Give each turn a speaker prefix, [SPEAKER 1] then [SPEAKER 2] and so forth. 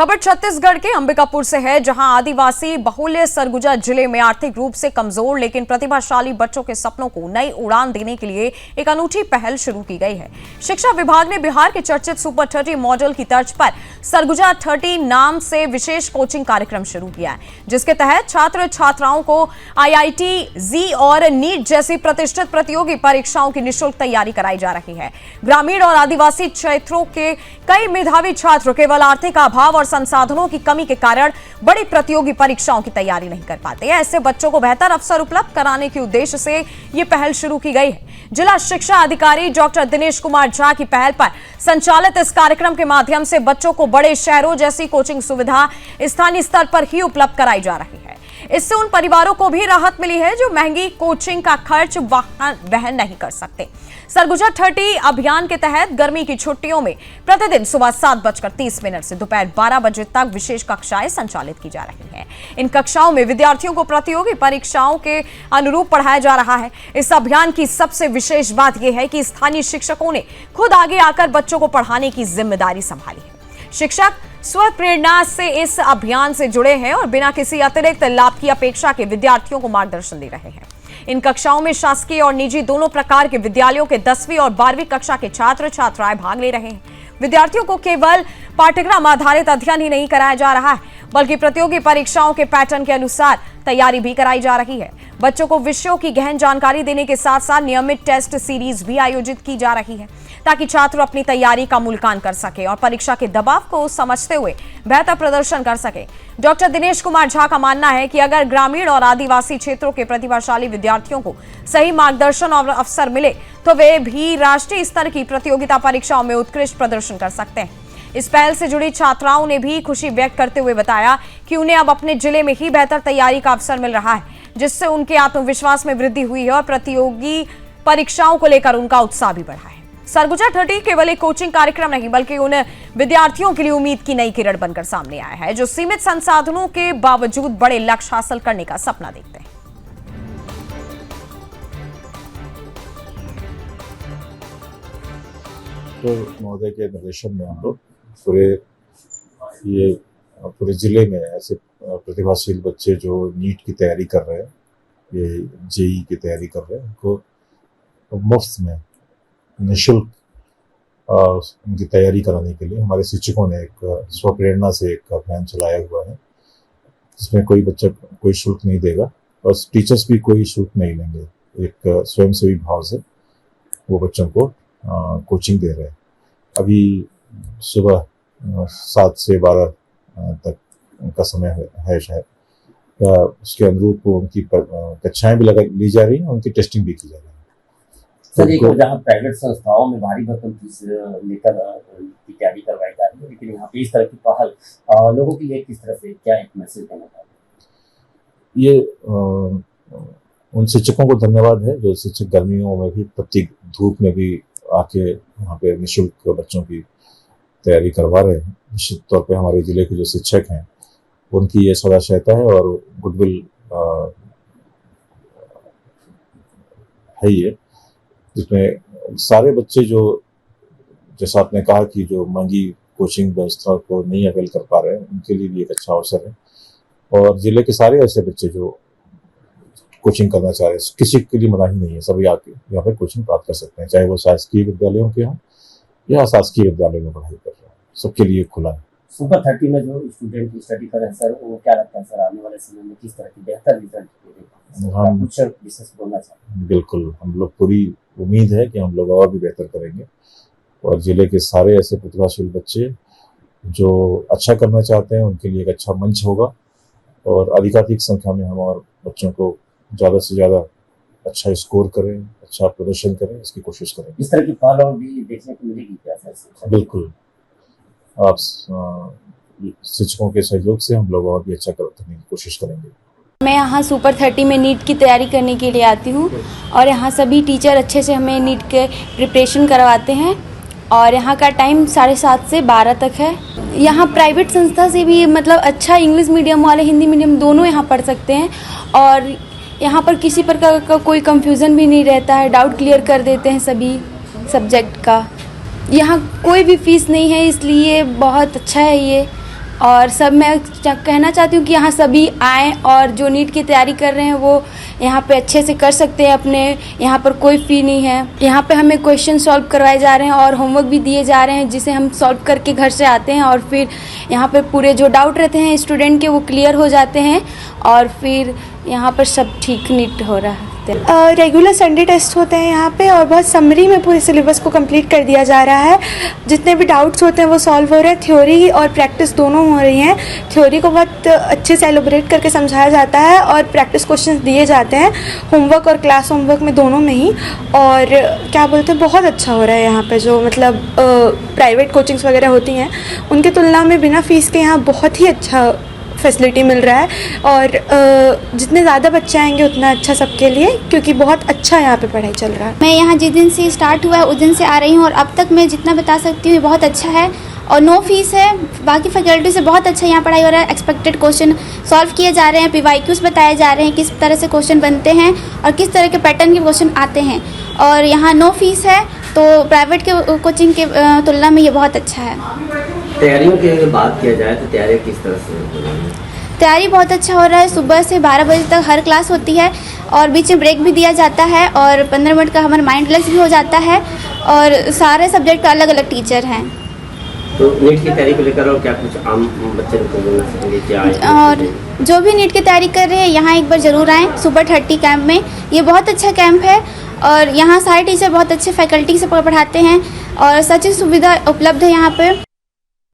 [SPEAKER 1] खबर छत्तीसगढ़ के अंबिकापुर से है, जहां आदिवासी बहुल्य सरगुजा जिले में आर्थिक रूप से कमजोर लेकिन प्रतिभाशाली बच्चों के सपनों को नई उड़ान देने के लिए एक अनूठी पहल शुरू की गई है। शिक्षा विभाग ने बिहार के चर्चित सुपर 30 मॉडल की तर्ज पर सरगुजा 30 नाम से विशेष कोचिंग कार्यक्रम शुरू किया है, जिसके तहत छात्र छात्राओं को IIT, जी और नीट जैसी प्रतिष्ठित प्रतियोगी परीक्षाओं की निःशुल्क तैयारी कराई जा रही है। ग्रामीण और आदिवासी क्षेत्रों के कई मेधावी छात्र केवल आर्थिक अभाव और संसाधनों की कमी के कारण बड़ी प्रतियोगी परीक्षाओं की तैयारी नहीं कर पाते। ऐसे बच्चों को बेहतर अवसर उपलब्ध कराने के उद्देश्य से ये पहल शुरू की गई है। जिला शिक्षा अधिकारी डॉक्टर दिनेश कुमार झा की पहल पर संचालित इस कार्यक्रम के माध्यम से बच्चों को बड़े शहरों जैसी कोचिंग सुविधा स्थानीय स्तर पर ही उपलब्ध कराई जा रही है। इससे उन परिवारों को भी राहत मिली है जो महंगी कोचिंग का खर्च वहन नहीं कर सकते। सरगुजा 30 अभियान के तहत गर्मी की छुट्टियों में प्रतिदिन सुबह 7:30 से दोपहर 12 बजे तक विशेष कक्षाएं संचालित की जा रही हैं। इन कक्षाओं में विद्यार्थियों को प्रतियोगी परीक्षाओं के अनुरूप पढ़ाया जा रहा है। इस अभियान की सबसे विशेष बात यह है कि स्थानीय शिक्षकों ने खुद आगे आकर बच्चों को पढ़ाने की जिम्मेदारी संभाली है। शिक्षक स्वप्रेरणा से इस अभियान से जुड़े हैं और बिना किसी अतिरिक्त लाभ की अपेक्षा के विद्यार्थियों को मार्गदर्शन दे रहे हैं। इन कक्षाओं में शासकीय और निजी दोनों प्रकार के विद्यालयों के 10वीं और 12वीं कक्षा के छात्र छात्राएं भाग ले रहे हैं। विद्यार्थियों को केवल पाठ्यक्रम आधारित अध्ययन ही नहीं कराया जा रहा है, बल्कि प्रतियोगी परीक्षाओं के पैटर्न के अनुसार तैयारी भी कराई जा रही है। बच्चों को विषयों की गहन जानकारी देने के साथ साथ नियमित टेस्ट सीरीज भी आयोजित की जा रही है, ताकि छात्र अपनी तैयारी का मूल्यांकन कर सके और परीक्षा के दबाव को समझते हुए बेहतर प्रदर्शन कर सके। डॉक्टर दिनेश कुमार झा का मानना है कि अगर ग्रामीण और आदिवासी क्षेत्रों के प्रतिभाशाली विद्यार्थियों को सही मार्गदर्शन और अवसर मिले तो वे भी राष्ट्रीय स्तर की प्रतियोगिता परीक्षाओं में उत्कृष्ट प्रदर्शन कर सकते हैं। इस पहल से जुड़ी छात्राओं ने भी खुशी व्यक्त करते हुए बताया कि उन्हें अब अपने जिले में ही बेहतर तैयारी का अवसर मिल रहा है, जिससे उनके आत्मविश्वास में वृद्धि हुई है और प्रतियोगी परीक्षाओं को लेकर उनका उत्साह भी बढ़ा है। सरगुजा 30 केवल एक कोचिंग कार्यक्रम नहीं, बल्कि उन विद्यार्थियों के लिए उम्मीद की नई किरण बनकर सामने आया है जो सीमित संसाधनों के बावजूद बड़े लक्ष्य हासिल करने का सपना देखते हैं।
[SPEAKER 2] तो महोदय के निर्देशन में हम लोग पूरे जिले में ऐसे प्रतिभाशील बच्चे जो नीट की तैयारी कर रहे हैं, ये जेई की तैयारी कर रहे हैं, उनको मुफ्त में निःशुल्क उनकी तैयारी कराने के लिए हमारे शिक्षकों ने एक स्वप्रेरणा से एक अभियान चलाया हुआ है, जिसमें कोई बच्चा कोई शुल्क नहीं देगा और टीचर्स भी कोई शुल्क नहीं लेंगे। एक स्वयंसेवी भाव से वो बच्चों को कोचिंग दे रहे हैं। अभी सुबह 7 से 12 तक उनका समय है शायद। उसके अनुरूप उनकी कक्षाएं भी ली जा रही हैं, उनकी टेस्टिंग भी की जा रही है।
[SPEAKER 3] सर, एक जहाँ प्राइवेट संस्थाओं में भारी भरकम फीस लेकर तैयारी करवाई जा रही है, लेकिन यहाँ पे इस तरह की पहल लोगों के लिए किस तरह से क्या एक मैसेज देना चाहते हैं?
[SPEAKER 2] ये उन शिक्षकों को धन्यवाद है जो शिक्षक गर्मियों में भी प्रत्येक धूप में भी आके वहाँ पे निःशुल्क बच्चों की तैयारी करवा रहे हैं। निश्चित तौर पे हमारे जिले के जो शिक्षक हैं उनकी ये सदाशयता है और गुडविल है ये, जिसमें सारे बच्चे जो, जैसा आपने कहा कि जो महंगी कोचिंग व्यवस्था को नहीं अवेल कर पा रहे हैं, उनके लिए भी एक अच्छा अवसर है। और जिले के सारे ऐसे बच्चे जो कोचिंग करना चाह रहे हैं, किसी के लिए मनाही नहीं है, सभी आके यहाँ पे कोचिंग प्राप्त कर सकते हैं, चाहे वो शासकीय विद्यालयों के हों या अशासकीय विद्यालयों में पढ़ाई कर रहे हैं, सबके लिए खुला है।
[SPEAKER 3] सुपर 30 में जो स्टूडेंट स्टडी कर रहे हैं सर, वो क्या लगता है सर आने वाले समय में किस तरह की बेहतर रिजल्ट हम बोलना चाहते हैं?
[SPEAKER 2] बिल्कुल, हम लोग पूरी उम्मीद है कि हम लोग और भी बेहतर करेंगे और जिले के सारे ऐसे प्रतिभाशाली बच्चे जो अच्छा करना चाहते हैं उनके लिए एक अच्छा मंच होगा और अधिकाधिक संख्या में हम और बच्चों को ज़्यादा से ज़्यादा अच्छा स्कोर करें, अच्छा प्रदर्शन करें, इसकी कोशिश करें।
[SPEAKER 3] इस तरह की पहल और भी देखने को मिलेगी क्या सर?
[SPEAKER 2] बिल्कुल, आप शिक्षकों के सहयोग से हम लोग और भी अच्छा करने की कोशिश करेंगे।
[SPEAKER 4] मैं यहाँ सुपर 30 में नीट की तैयारी करने के लिए आती हूँ और यहाँ सभी टीचर अच्छे से हमें नीट के प्रिपरेशन करवाते हैं और यहाँ का टाइम 7:30 से 12 तक है। यहाँ प्राइवेट संस्था से भी मतलब अच्छा इंग्लिश मीडियम वाले हिंदी मीडियम दोनों यहाँ पढ़ सकते हैं और यहाँ पर किसी प्रकार का कोई कंफ्यूजन भी नहीं रहता है, डाउट क्लियर कर देते हैं सभी सब्जेक्ट का। यहाँ कोई भी फीस नहीं है, इसलिए बहुत अच्छा है ये और सब मैं कहना चाहती हूँ कि यहाँ सभी आएँ और जो नीट की तैयारी कर रहे हैं वो यहाँ पे अच्छे से कर सकते हैं अपने। यहाँ पर कोई फ़ी नहीं है। यहाँ पे हमें क्वेश्चन सॉल्व करवाए जा रहे हैं और होमवर्क भी दिए जा रहे हैं जिसे हम सॉल्व करके घर से आते हैं और फिर यहाँ पे पूरे जो डाउट रहते हैं स्टूडेंट के वो क्लियर हो जाते हैं और फिर यहाँ पर सब ठीक नीट हो रहा है।
[SPEAKER 5] रेगुलर संडे टेस्ट होते हैं यहाँ पे और बहुत समरी में पूरे सिलेबस को कंप्लीट कर दिया जा रहा है। जितने भी डाउट्स होते हैं वो सॉल्व हो रहे हैं। थ्योरी और प्रैक्टिस दोनों हो रही हैं। थ्योरी को बहुत अच्छे से एलोबरेट करके समझाया जाता है और प्रैक्टिस क्वेश्चंस दिए जाते हैं होमवर्क और क्लास होमवर्क में दोनों में ही। और क्या बोलते हैं, बहुत अच्छा हो रहा है यहाँ पे। जो मतलब प्राइवेट कोचिंग्स वगैरह होती हैं उनकी तुलना में बिना फ़ीस के यहाँ बहुत ही अच्छा फैसिलिटी मिल रहा है। और जितने ज़्यादा बच्चे आएंगे उतना अच्छा सबके लिए, क्योंकि बहुत अच्छा यहाँ पे पढ़ाई चल रहा है।
[SPEAKER 6] मैं यहाँ जिस दिन से स्टार्ट हुआ है उस दिन से आ रही हूँ और अब तक मैं जितना बता सकती हूँ बहुत अच्छा है और नो फीस है। बाकी फैकल्टी से बहुत अच्छा यहाँ पढ़ाई हो रहा है। एक्सपेक्टेड क्वेश्चन सॉल्व किए जा रहे हैं, PYQs बताए जा रहे हैं किस तरह से क्वेश्चन बनते हैं और किस तरह के पैटर्न के क्वेश्चन आते हैं। और यहाँ नो फीस है तो प्राइवेट के कोचिंग के तुलना में ये बहुत अच्छा है।
[SPEAKER 3] तैयारियों की अगर बात किया जाए तो तैयारी किस तरह से हो रही है?
[SPEAKER 6] तैयारी बहुत अच्छा हो रहा है। सुबह से 12 बजे तक हर क्लास होती है और बीच में ब्रेक भी दिया जाता है और 15 मिनट का हमारा माइंड रिलैक्स भी हो जाता है और सारे सब्जेक्ट का अलग अलग टीचर हैं।
[SPEAKER 3] तो नीट की तैयारी को लेकर और क्या कुछ आम बच्चे को क्या
[SPEAKER 6] और जो भी नीट की तैयारी कर रहे हैं यहाँ एक बार ज़रूर आएँ सुपर 30 कैंप में। ये बहुत अच्छा कैंप है और यहाँ सारे टीचर बहुत अच्छे फैकल्टी से पढ़ाते हैं और सच सुविधा उपलब्ध है यहाँ पे।